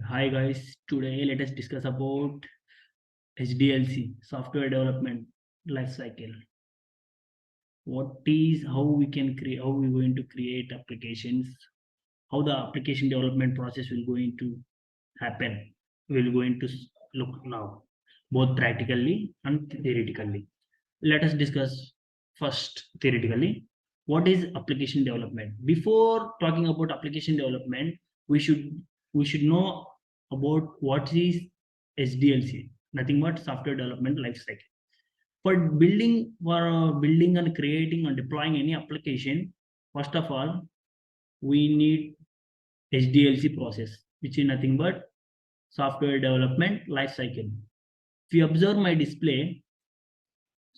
Hi guys, today let us discuss about HDLC, software development life cycle. What is, how we can create, how we going to create applications, how the application development process will going to happen. We're going to look now, both practically and theoretically. Let us discuss first theoretically. What is application development? Before talking about application development, we should we should know about what is SDLC. Nothing but software development lifecycle. For building and creating and deploying any application, first of all, we need HDLC process, which is nothing but software development lifecycle. If you observe my display,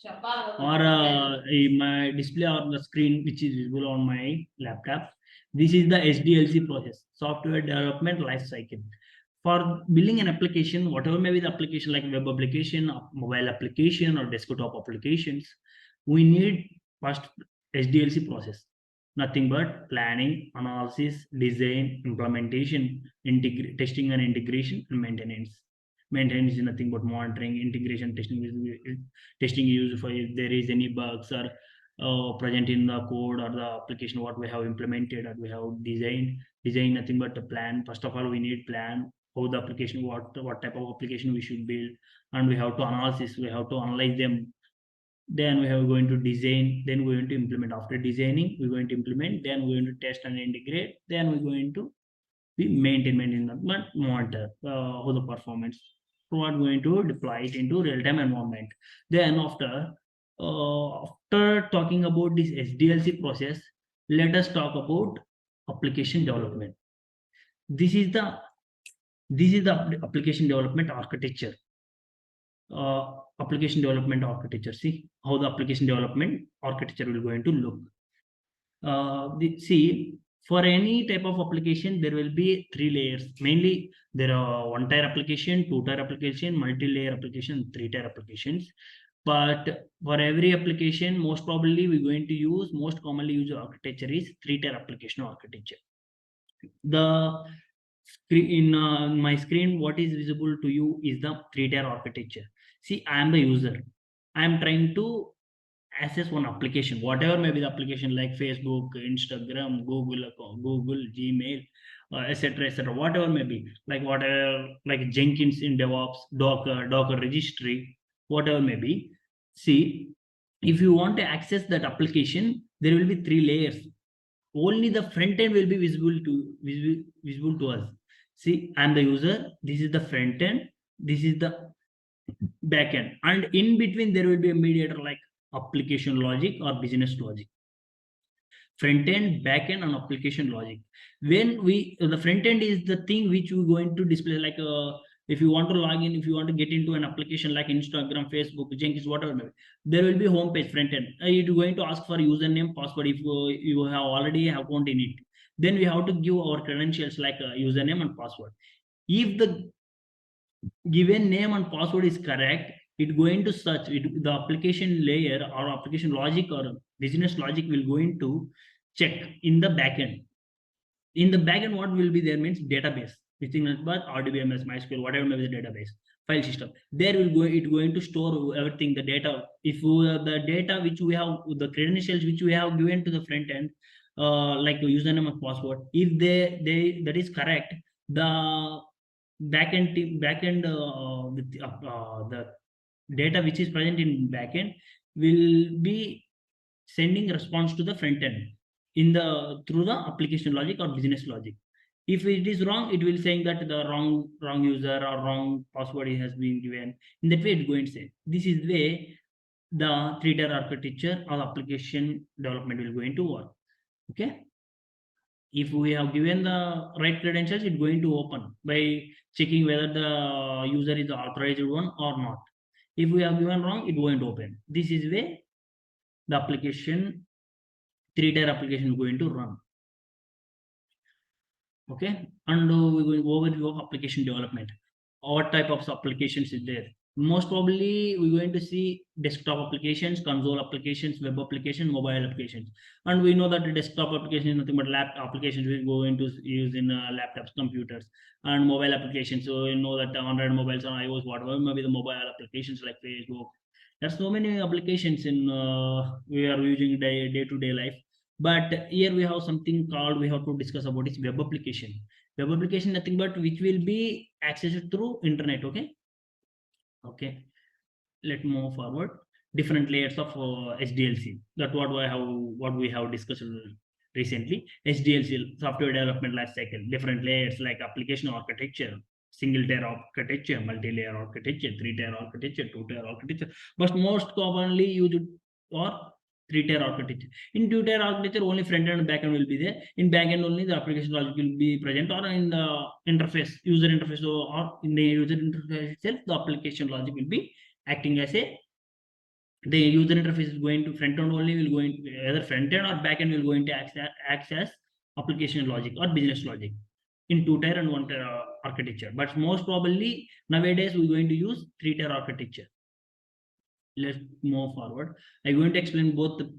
or my display on the screen which is visible on my laptop, this is the SDLC process, software development life cycle. For building an application, whatever may be the application, like web application, mobile application, or desktop applications, we need first SDLC process. Nothing but planning, analysis, design, implementation, testing and integration, and maintenance. Maintenance is nothing but monitoring. Integration testing is testing used for if there is any bugs or present in the code or the application what we have implemented or we have designed. Design nothing but a plan. First of all, we need plan how the application, what type of application we should build, and we have to analysis. We have to analyze them. Then we have going to design. Then we're going to implement. After designing, we're going to implement. Then we're going to test and integrate. Then we're going to be maintain that, but monitor how the performance. So we're going to deploy it into real-time environment. Then after talking about this SDLC process, let us talk about application development. This is the application development architecture. Application development architecture. See how the application development architecture will going to look. See, for any type of application, there will be three layers. Mainly, there are one-tier application, two-tier application, multi-layer application, three-tier applications. But for every application, most probably we're going to use, most commonly used architecture is three-tier application architecture. The screen in my screen, what is visible to you is the three-tier architecture. See, I am the user. I am trying to access one application, whatever may be the application, like Facebook, Instagram, Google, Gmail, etc., whatever may be, like whatever, like Jenkins in DevOps, Docker registry, whatever may be. See, if you want to access that application, there will be three layers. Only the front end will be visible to us. See, I'm the user. This is the front end. This is the backend, and in between there will be a mediator like application logic or business logic. Front end, back end, and application logic. When we the front end is the thing which we're going to display, like if you want to log in, if you want to get into an application like Instagram, Facebook, Jenkins, whatever maybe, there will be home page front end. You're going to ask for username, password. If you have already have account in it, then we have to give our credentials like username and password. If the given name and password is correct, it going to search it, the application layer or application logic or business logic will going to check in the backend. In the backend, what will be there means database, which is but RDBMS, MySQL, whatever may be the database file system. There will go it going to store everything, the data. If the data which we have, the credentials which we have given to the front end, like the username and password, if they that is correct, the backend with the data which is present in backend will be sending response to the front end in the through the application logic or business logic. If it is wrong, it will saying that the wrong user or wrong password has been given. In that way, it's going to say this is the way the three-tier architecture or application development will going to work. Okay. If we have given the right credentials, it's going to open by checking whether the user is the authorized one or not. If we have given wrong, it won't open. This is way the application, three-tier application is going to run. Okay, and we're going overview of application development. What type of applications is there? Most probably we're going to see desktop applications, console applications, web applications, mobile applications. And we know that the desktop application is nothing but laptop applications we go into use in laptops, computers, and mobile applications. So you know that Android mobiles and iOS, whatever maybe the mobile applications like Facebook. There's so many applications in we are using day to day life. But here we have something called we have to discuss about is web application. Web application nothing but which will be accessed through internet. Okay, let's move forward. Different layers of SDLC. That's what we have discussed recently. SDLC, software development life cycle. Different layers like application architecture, single tier architecture, multi-layer architecture, three-tier architecture, two-tier architecture. But most commonly used or three-tier architecture. In two-tier architecture, only front end and back end will be there. In back end only the application logic will be present, or in the interface, user interface, or in the user interface itself, the application logic will be acting as a the user interface is going to front end only will going to either front end or back end will going to act as application logic or business logic in two tier and one tier architecture. But most probably nowadays we're going to use three tier architecture. Let's move forward. I'm going to explain both the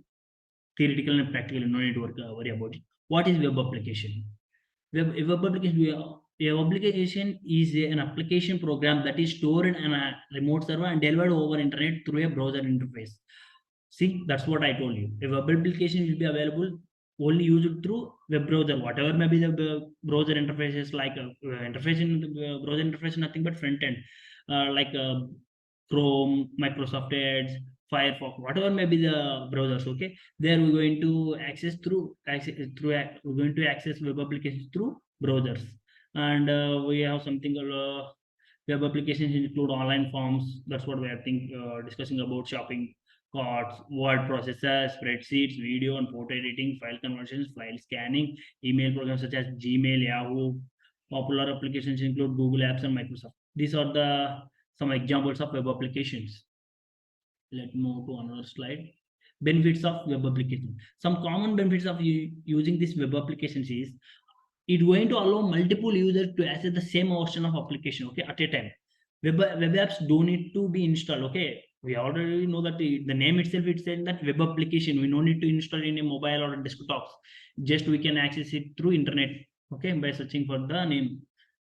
theoretical and practical. No need to worry about it. What is web application? Web application is an application program that is stored in a remote server and delivered over internet through a browser interface. See, that's what I told you. A web application will be available only used through web browser. Whatever may be the browser interfaces, like interface in the browser interface, nothing but front end, like Chrome, Microsoft Edge, Firefox, whatever may be the browsers. Okay, there we're going to access we're going to access web applications through browsers, and we have something called web applications include online forms. That's what we are discussing about shopping carts, word processors, spreadsheets, video and photo editing, file conversions, file scanning, email programs such as Gmail, Yahoo. Popular applications include Google Apps and Microsoft. These are the some examples of web applications. Let's move to another slide. Benefits of web application. Some common benefits of using this web applications is it's going to allow multiple users to access the same version of application, okay, at a time. Web apps don't need to be installed, okay. We already know that the name itself, it's saying that web application. We don't need to install in a mobile or a desktops. Just we can access it through internet, okay, by searching for the name.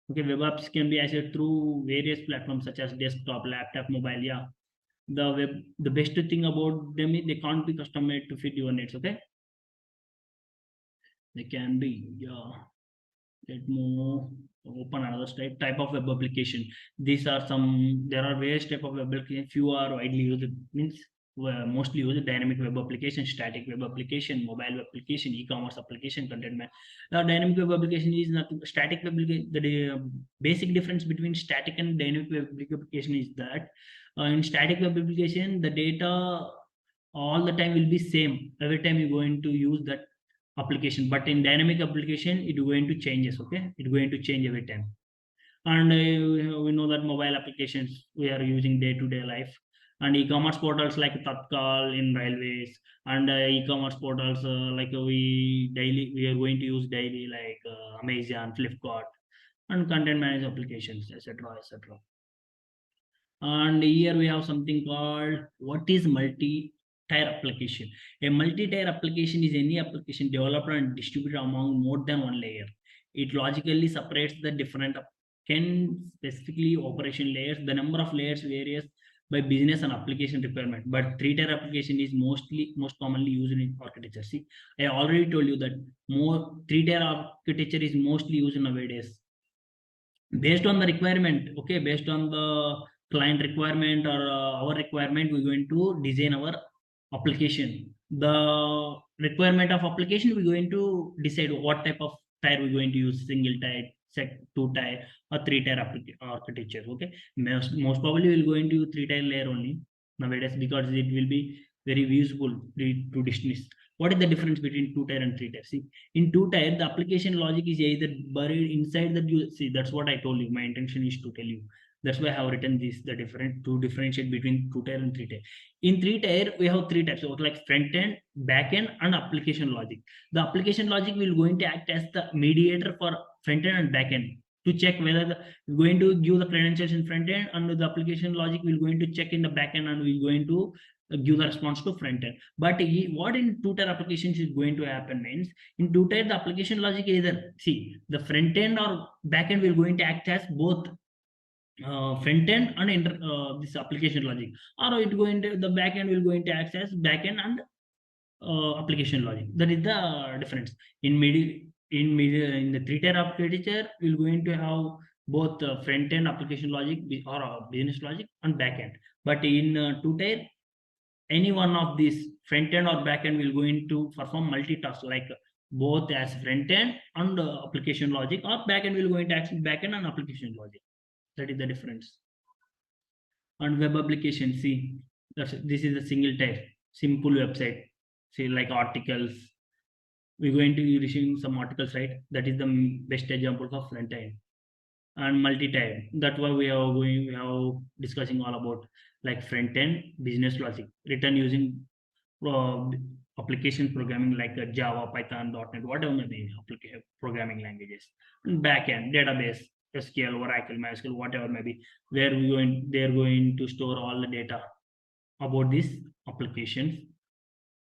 Okay, web apps can be accessed through various platforms such as desktop, laptop, mobile. Yeah, the best thing about them is they can't be custom made to fit your needs. Okay, they can be. Yeah, let move open another type of web application. These are some. There are various type of web application. Few are widely used. Means mostly used dynamic web application, static web application, mobile web application, e-commerce application, content man. Now, dynamic web application is not static web application. The basic difference between static and dynamic web application is that in static web application, the data all the time will be same every time you're going to use that application. But in dynamic application, it's going to changes. Okay, it's going to change every time. And we know that mobile applications we are using day to day life, and e-commerce portals like Tatkal in railways, and e-commerce portals like we are going to use daily like Amazon, Flipkart, and content management applications, etc., etc. And here we have something called what is multi-tier application. A multi-tier application is any application developed and distributed among more than one layer. It logically separates the different can specifically operation layers. The number of layers varies by business and application requirement, but three-tier application is most commonly used in architecture. See, I already told you that more three-tier architecture is mostly used nowadays based on the requirement. Okay, based on the client requirement or our requirement, we're going to design our application. The requirement of application, we're going to decide what type of tier we're going to use, single tier, set two tier, or three tier architecture. Okay, most probably we'll go into three tier layer only nowadays, because it will be very useful to distinguish what is the difference between two tier and three tier. See, in two tier, the application logic is either buried inside the see. That's what I told you. My intention is to tell you. That's why I have written this, the different to differentiate between two tier and three tier. In three tier, we have three types, so like front end, back end, and application logic. The application logic will going to act as the mediator for front end and back end to check whether we're going to give the credentials in front end, and the application logic we're going to check in the back end, and we're going to give the response to front end. But what in two-tier applications is going to happen means, in two-tier the application logic either, see, the front end or back end will going to act as both front end and this application logic, or it going to the back end will going to act as back end and application logic. That is the difference. In the three-tier architecture, we're going to have both front end application logic or business logic and back end. But in two-tier, any one of these front end or back end will going to perform multitask, like both as front end and application logic, or back end will going to access back end and application logic. That is the difference. And web application, see, this is a single type, simple website. See, like articles, we're going to be receiving some articles, right? That is the best example of front end. And multi-type, that's why we are discussing all about like front end business logic written using application programming like Java, Python, .NET, whatever may be programming languages. And back end database, SQL, Oracle, MySQL, whatever may be, where they're going to store all the data about these applications.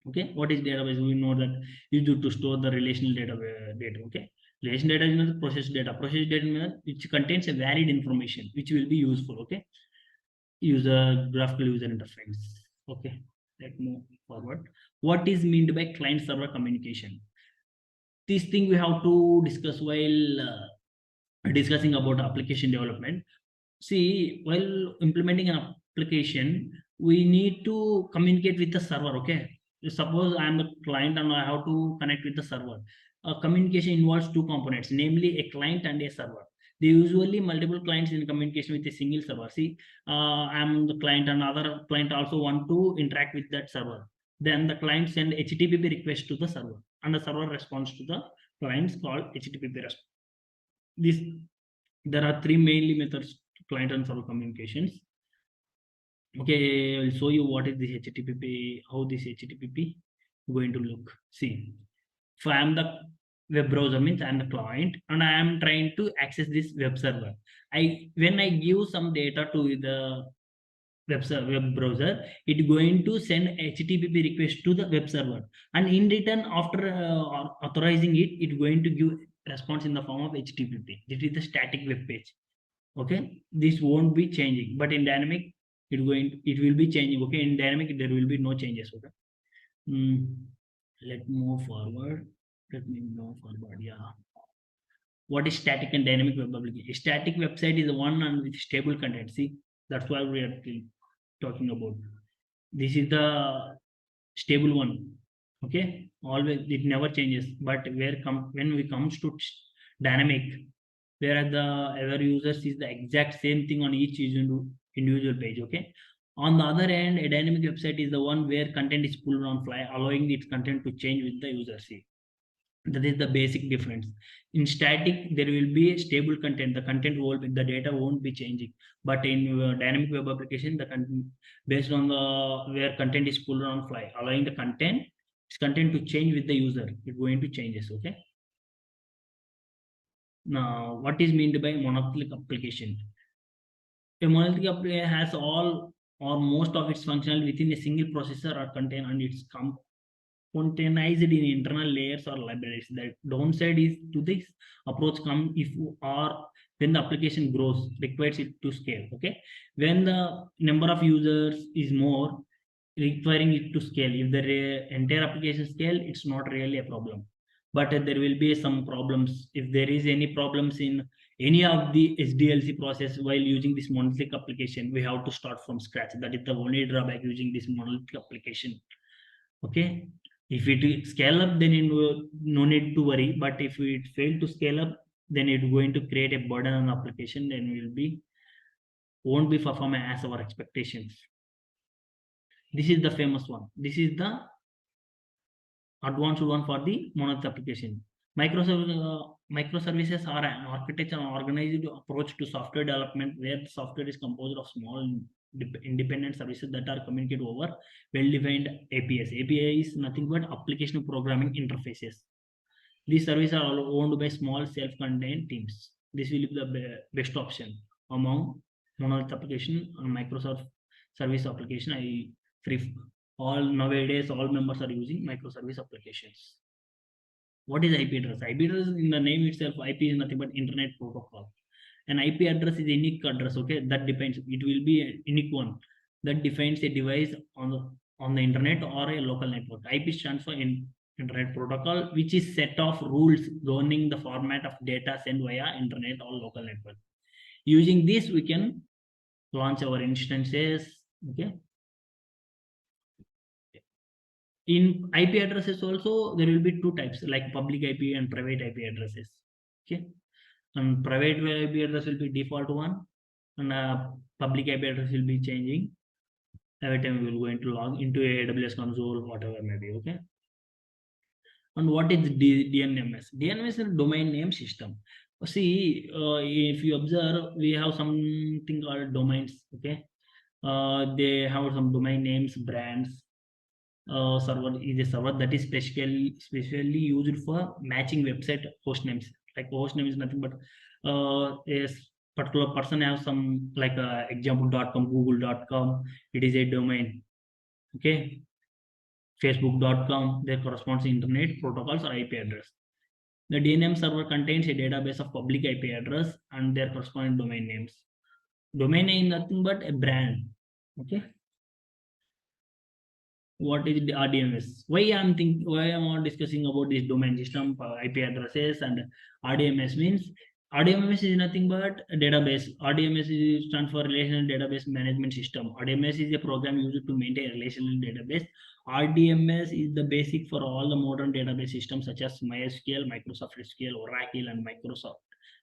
Okay, what is database? We know that used to store the relational data. Okay, relational data is process data. Process data means which contains a varied information which will be useful. Okay, graphical user interface. Okay, let's move forward. What is meant by client server communication? This thing we have to discuss while discussing about application development. See, while implementing an application, we need to communicate with the server. Okay, suppose I am the client and I have to connect with the server. Communication involves two components, namely a client and a server. They usually multiple clients in communication with a single server. See, I am the client and other client also want to interact with that server. Then the client send HTTP request to the server, and the server responds to the clients called HTTP response. This there are three mainly methods to client and server communications. Okay, I'll show you what is this HTTP, how this HTTP going to look. See, if I am the web browser, means I am the client and I am trying to access this web server. When I give some data to the web browser, it going to send HTTP request to the web server, and in return, after authorizing it, it going to give response in the form of HTTP. This is the static web page. Okay, this won't be changing, but in dynamic it will be changing. Okay, in dynamic there will be no changes. Okay, let me move forward. Yeah, what is static and dynamic web application? Static website is the one and with stable content. See, that's why we are talking about. This is the stable one. Okay, always it never changes. But when we comes to dynamic, whereas the other users is the exact same thing on each individual page. Okay, on the other hand, a dynamic website is the one where content is pulled on fly, allowing its content to change with the user. See, that is the basic difference. In static, there will be stable content. The content will be, the data won't be changing. But in dynamic web application, the content based on the where content is pulled on fly, allowing the content to change with the user. It's going to changes. Okay. Now, what is meant by monolithic application? A monolithic application has all or most of its functionality within a single processor or contain, and it's containerized in internal layers or libraries. The downside is to this approach come if or when the application grows, requires it to scale. Okay, when the number of users is more, requiring it to scale. If the entire application scale, it's not really a problem. But there will be some problems if there is any problems in any of the SDLC process while using this monolithic application. We have to start from scratch. That is the only drawback using this monolithic application. Okay, if it scale up, then no need to worry. But if it fail to scale up, then it's going to create a burden on the application. Then won't be performing as our expectations. This is the famous one. This is the advanced one for the monolith application. Microservices are an architecture and organized approach to software development where the software is composed of small independent services that are communicated over well-defined APIs. API is nothing but application programming interfaces. These services are all owned by small self-contained teams. This will be the best option among monolith application and microservice service application. I prefer all nowadays all members are using microservice applications. What is IP address? IP address in the name itself, IP is nothing but internet protocol. An IP address is a unique address, okay? That depends. It will be a unique one that defines a device on the internet or a local network. IP stands for internet protocol, which is set of rules governing the format of data sent via internet or local network. Using this, we can launch our instances, okay? In IP addresses also, there will be two types, like public IP and private IP addresses, okay? And private IP address will be default one, and public IP address will be changing every time we will going to log into a AWS console, whatever maybe, okay? And what is DNMS? DNMS is a domain name system. See, if you observe, we have something called domains, okay? They have some domain names, brands. Server is a server that is specially used for matching website host names. Like host name is nothing but a particular person has some like example.com, google.com. It is a domain, okay? Facebook.com, their corresponds to internet protocols or IP address. The DNM server contains a database of public IP address and their corresponding domain names. Domain name is nothing but a brand, okay? What is the RDMS? Why I'm discussing about this domain system, IP addresses, and RDMS means RDMS is nothing but a database. RDMS stands for Relational Database Management System. RDMS is a program used to maintain a relational database. RDMS is the basic for all the modern database systems such as MySQL, Microsoft SQL, Oracle, and Microsoft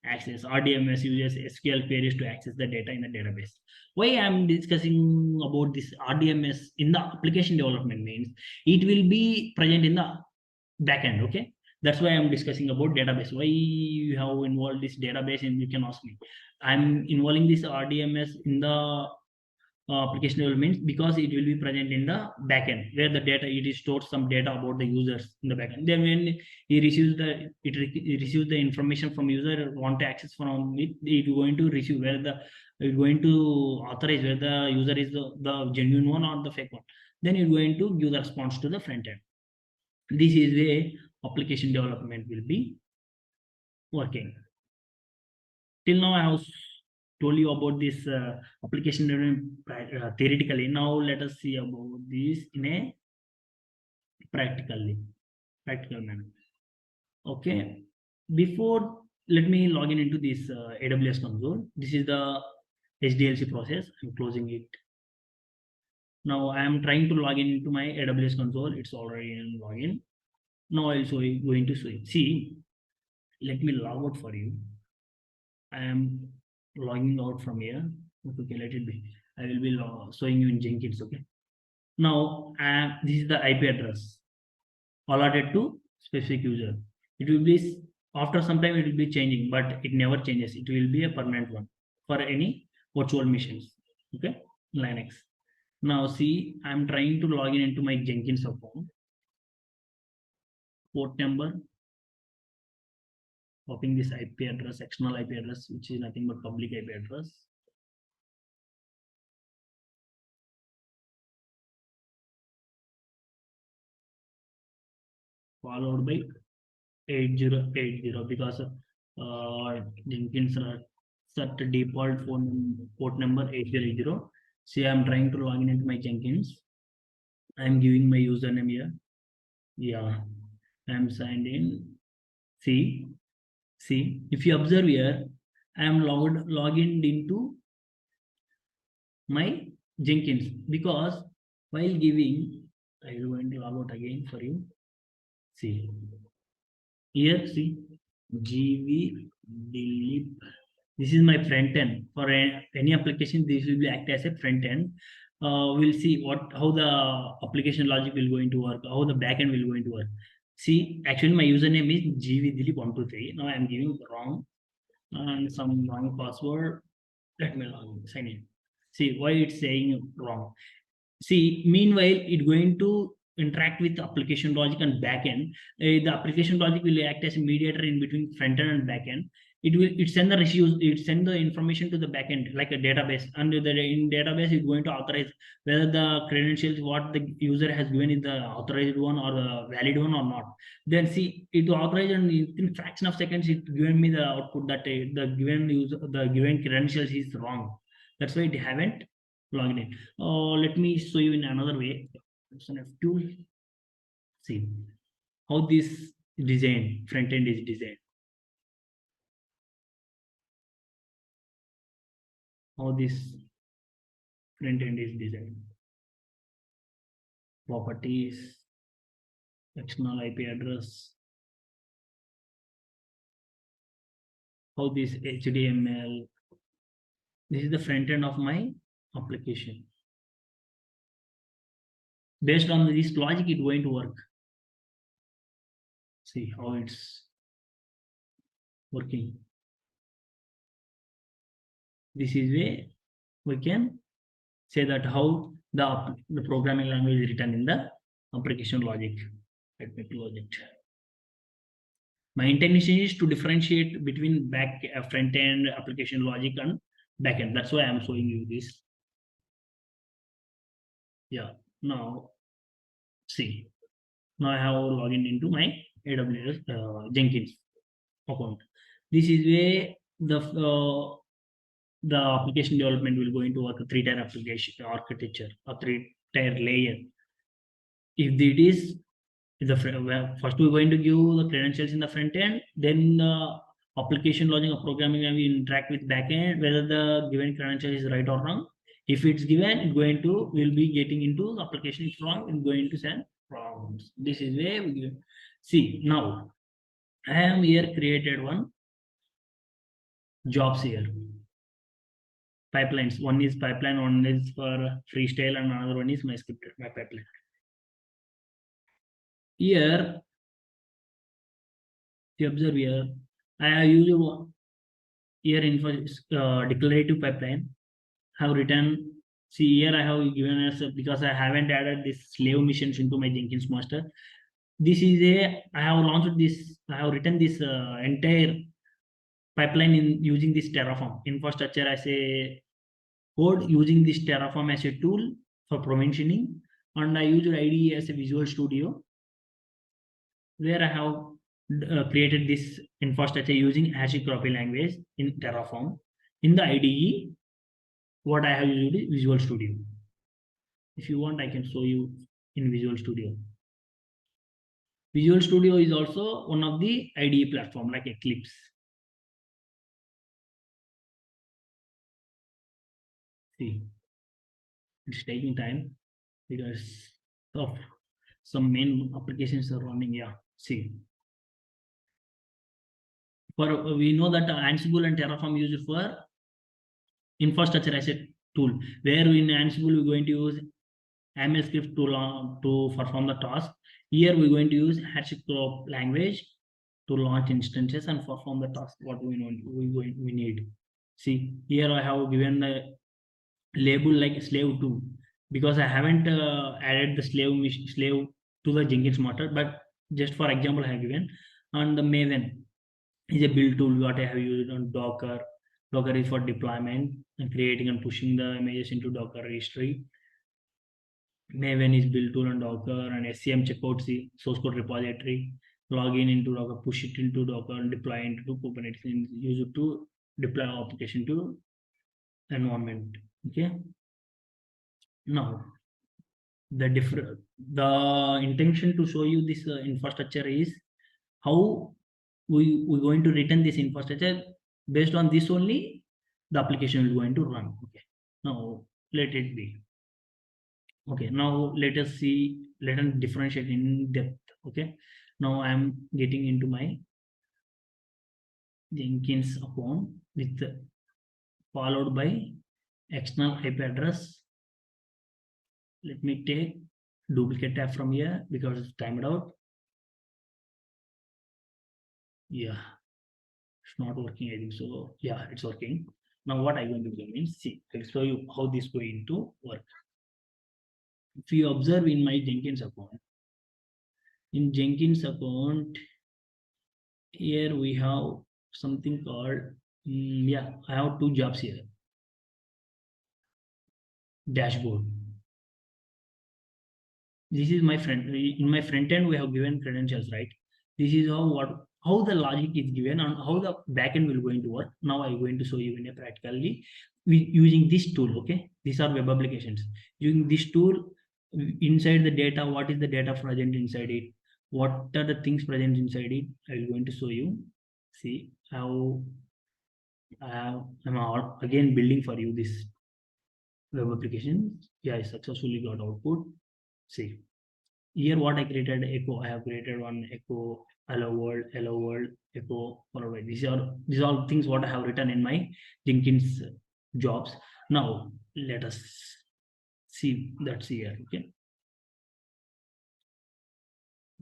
Access. RDMS uses SQL queries to access the data in the database. Why I'm discussing about this RDMS in the application development means it will be present in the backend, okay? That's why I'm discussing about database. Why you have involved this database, and you can ask me. I'm involving this RDMS in the application development because it will be present in the backend where the data it is stored some data about the users in the backend. Then when he receives it receives the information from user want to access from it, it is going to receive where the it's going to authorize where the user is the genuine one or the fake one. Then it's going to give the response to the front end. This is where application development will be working. Till now, I have told you about this application development theoretically. Now, let us see about this in a practical manner. Okay. Before, let me log into this AWS console. This is the SDLC process. I'm closing it. Now I am trying to log into my AWS console. It's already in login. Now I'll going to see. Let me log out for you. I am logging out from here. Okay, let it be. I will be showing you in Jenkins. Okay. Now this is the IP address allotted to specific user. It will be after some time it will be changing, but it never changes. It will be a permanent one for any virtual machines. Okay, Linux. Now see, I'm trying to log in into my Jenkins account. Port number, copying this IP address, external IP address, which is nothing but public IP address. Followed by 8080 because Jenkins set default port number 8080. See, I'm trying to log in into my Jenkins. I'm giving my username here. Yeah, I'm signed in. See, if you observe here, I am logged into my Jenkins because while giving, I will going to log out again for you. See here, see g.v.dileep. This is my front end. For any application, this will be act as a front end. We'll see how the application logic will going to work, how the backend will going to work. See, actually my username is g.v.dileep123. Now I'm giving wrong and some wrong password. Let me sign in. See why it's saying wrong. See, meanwhile, it's going to interact with application logic and backend. The application logic will act as a mediator in between front end and backend. It send the issues, it send the information to the backend like a database, and in database it's going to authorize whether the credentials what the user has given is the authorized one or the valid one or not. Then see it authorized, and in fraction of seconds it given me the output that the given user the given credentials is wrong. That's why it haven't logged in. Let me show you in another way. Tool. See how this design front end is designed. How this front end is designed. Properties, external IP address. How this HTML. This is the front end of my application. Based on this logic, it's going to work. See how it's working. This is way we can say that how the programming language is written in the application logic. Let me close it. My intention is to differentiate between front end application logic and back end. That's why I'm showing you this. Yeah. Now see. Now I have login into my AWS Jenkins account. This is where the application development will go into work a three-tier application architecture, a three-tier layer. If it is first we're going to give the credentials in the front end, then the application logic or programming and we interact with backend whether the given credential is right or wrong. If it's given, it's going to will be getting into the application is wrong and going to send problems. This is where we see now. I am here created one jobs here. Pipelines. One is pipeline, one is for freestyle, and another one is my script, my pipeline. Here, if you observe here, I have used here info declarative pipeline. Have written. See here, I have given us because I haven't added this slave missions into my Jenkins master. This is I have launched this. I have written this entire pipeline in using this Terraform infrastructure as a code using this Terraform as a tool for provisioning, and I used IDE as a Visual Studio where I have created this infrastructure using HashiCorp language in Terraform. In the IDE, what I have used is Visual Studio. If you want, I can show you in Visual Studio. Visual Studio is also one of the IDE platform like Eclipse. See, it's taking time because of some main applications are running. Yeah, see. For we know that Ansible and Terraform used for infrastructure as a tool. Where in Ansible we're going to use ML script to perform the task. Here we're going to use HashiCorp language to launch instances and perform the task. What we need. See here I have given the label like slave 2 because I haven't added the slave to the Jenkins motor, but just for example I have given. And the Maven is a build tool what I have used on Docker. Docker is for deployment and creating and pushing the images into Docker registry. Maven is build tool on Docker, and SCM checkout the source code repository. Log in into Docker, push it into Docker, and deploy into Kubernetes, and use it to deploy application to environment. Okay. Now the intention to show you this infrastructure is how we're going to return this infrastructure. Based on this only the application is going to run. Okay, now let it be. Okay, now let us differentiate in depth. Okay, now I'm getting into my Jenkins account with followed by external IP address. Let me take duplicate tab from here because it's timed out. Yeah, it's not working, I think so. Yeah, it's working. Now what I'm going to do means see, I'll show you how this is going to work. If you observe in my Jenkins account, here we have something called, yeah, I have two jobs here. Dashboard. This is my friend. In my front end, we have given credentials, right? This is how the logic is given and how the backend will going to work. Now I'm going to show you in a practically using this tool. Okay, these are web applications. Using this tool, inside the data, what is the data present inside it? What are the things present inside it? I'm going to show you. See how I'm again building for you this web application. Yeah, I successfully got output. See. Here what I created echo. I have created one echo, hello world, echo, followed by these are all things what I have written in my Jenkins jobs. Now let us see that's here. Okay.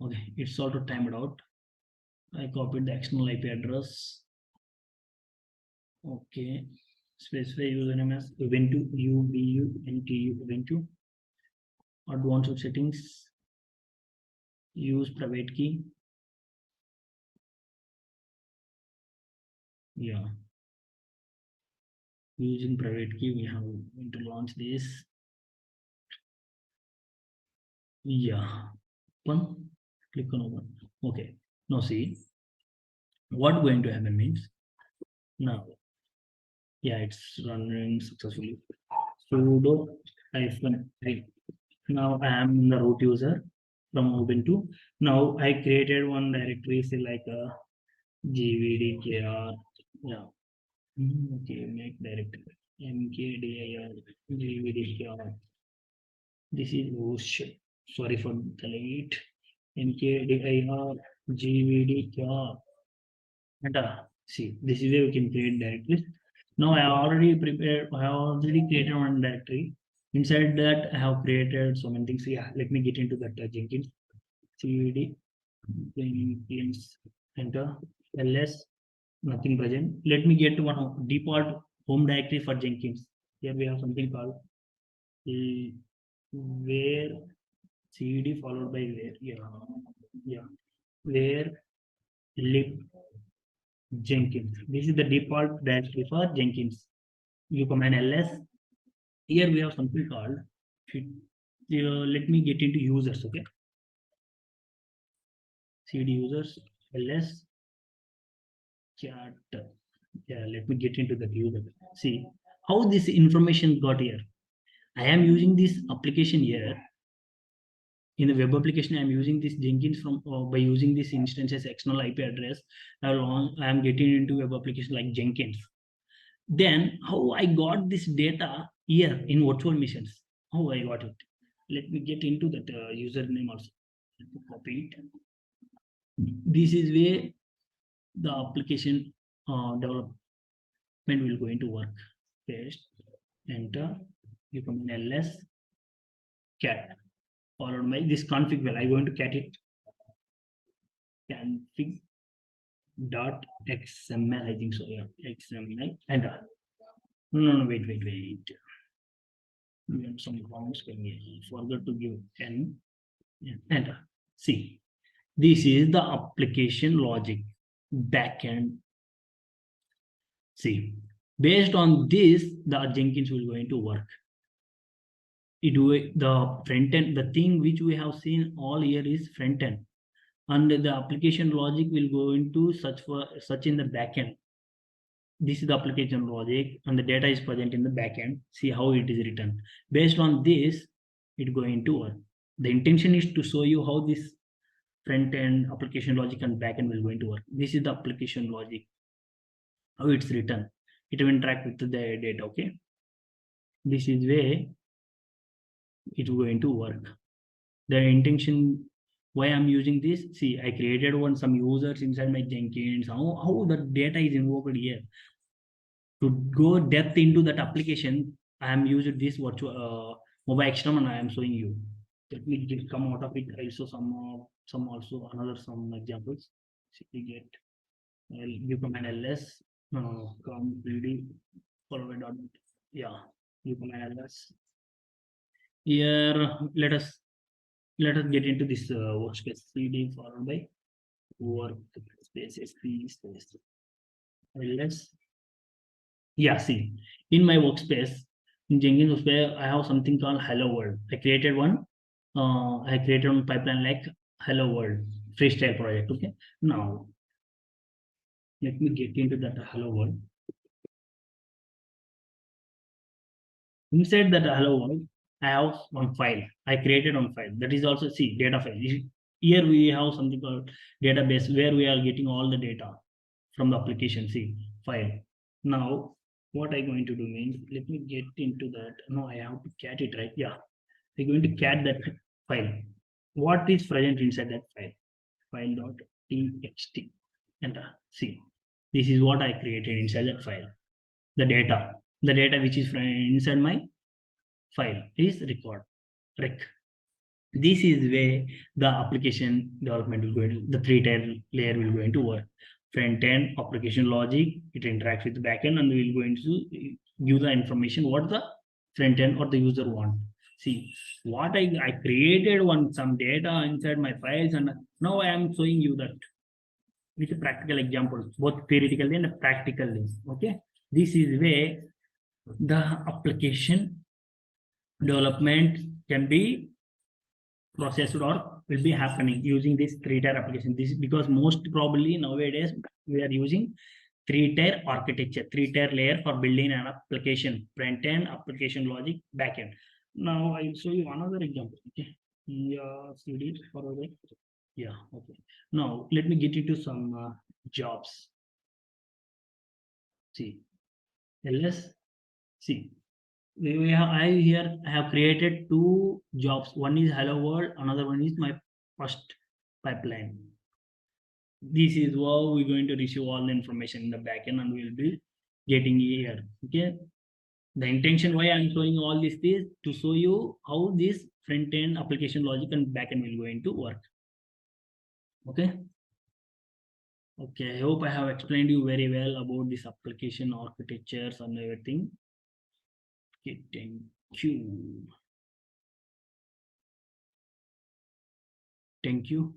Okay, it's also timed out. I copied the external IP address. Okay. Specify username as Ubuntu Ubuntu. Advanced settings. Use private key. Yeah. Using private key, we have going to launch this. Yeah, one, click on open. Okay, now see what going to happen means now, yeah, it's running successfully. Sudo hyphen I. Now I am the root user from Ubuntu. Now I created one directory, say like a g.v.dileep. Yeah. Okay, make directory mkdir g.v.dileep. This is oh shit. Sorry for the late. mkdir g.v.dileep. And see, this is where we can create directories. Now I already prepared, I have already created one directory. Inside that, I have created so many things. Yeah, let me get into that Jenkins. cd Jenkins, enter ls, nothing present. Let me get to one default home directory for Jenkins. Here we have something called where cd followed by where. Yeah, yeah, where lib Jenkins. This is the default directory for Jenkins. You command ls. Here we have something called, let me get into users. Okay, cd users ls chat. Yeah, let me get into the user. See how this information got here. I am using this application here in the web application. I am using this Jenkins from by using this instance as external IP address. I am getting into web application like Jenkins. Then how I got this data here in virtual machines? How I got it? Let me get into that username also. Let me copy it. This is where the application development will going to work. Paste, enter, you come in ls cat followed by this config well. I'm going to cat it config dot xml. I think so. Yeah, xml and no, wait. We have some comments coming in. Forgot to give n. Yeah, enter. See, this is the application logic backend. See, based on this, the Jenkins will going to work. The front end, the thing which we have seen all here is front end, and the application logic will go into such in the backend. This is the application logic, and the data is present in the backend. See how it is written. Based on this, it going to work. The intention is to show you how this front end application logic and backend will going to work. This is the application logic, how it's written. It will interact with the data. Okay, this is way it will going to work. The intention why I'm using this. See, I created some users inside my Jenkins. How the data is invoked here. To go depth into that application, I am using this virtual mobile external and I am showing you. Let me come out of it. Also some also another some examples. See, we get you command ls come 3d followed by dot. Yeah, you command ls Here, let us get into this workspace. CD followed by workspace. SP space. Let's yeah. See, in my workspace, in Jenkins workspace, I have something called Hello World. I created one. I created one pipeline like Hello World freestyle project. Okay. Now let me get into that Hello World. Inside that hello world, I have one file. I created one file. That is also see data file. Here we have something called database where we are getting all the data from the application. See file. Now what I'm going to do means let me get into that. No, I have to cat it right. Yeah, I'm going to cat that file. What is present inside that file? File.txt. Enter. See, this is what I created inside that file. The data which is inside my file is rec. This is where the application development will go into the three-tier layer will go into work. Front end application logic, it interacts with the backend and we will go into give the information what the front end or the user want. See what I created one some data inside my files and now I am showing you that with a practical example, both theoretically and practically. Okay, this is where the application development can be processed or will be happening using this three-tier application. This is because most probably nowadays we are using three-tier architecture, three-tier layer for building an application, front-end, application logic, back-end. Now I'll show you another example. Okay. Yeah, CD forward. Yeah, okay. Now let me get into some jobs. See, ls, see, I here I have created two jobs. One is hello world, another one is my first pipeline. This is how we're going to receive all the information in the backend and we'll be getting here. Okay. The intention why I'm showing all this is to show you how this front end application logic and backend will going to work. Okay. Okay. I hope I have explained you very well about this application architectures and everything. Okay, thank you. Thank you.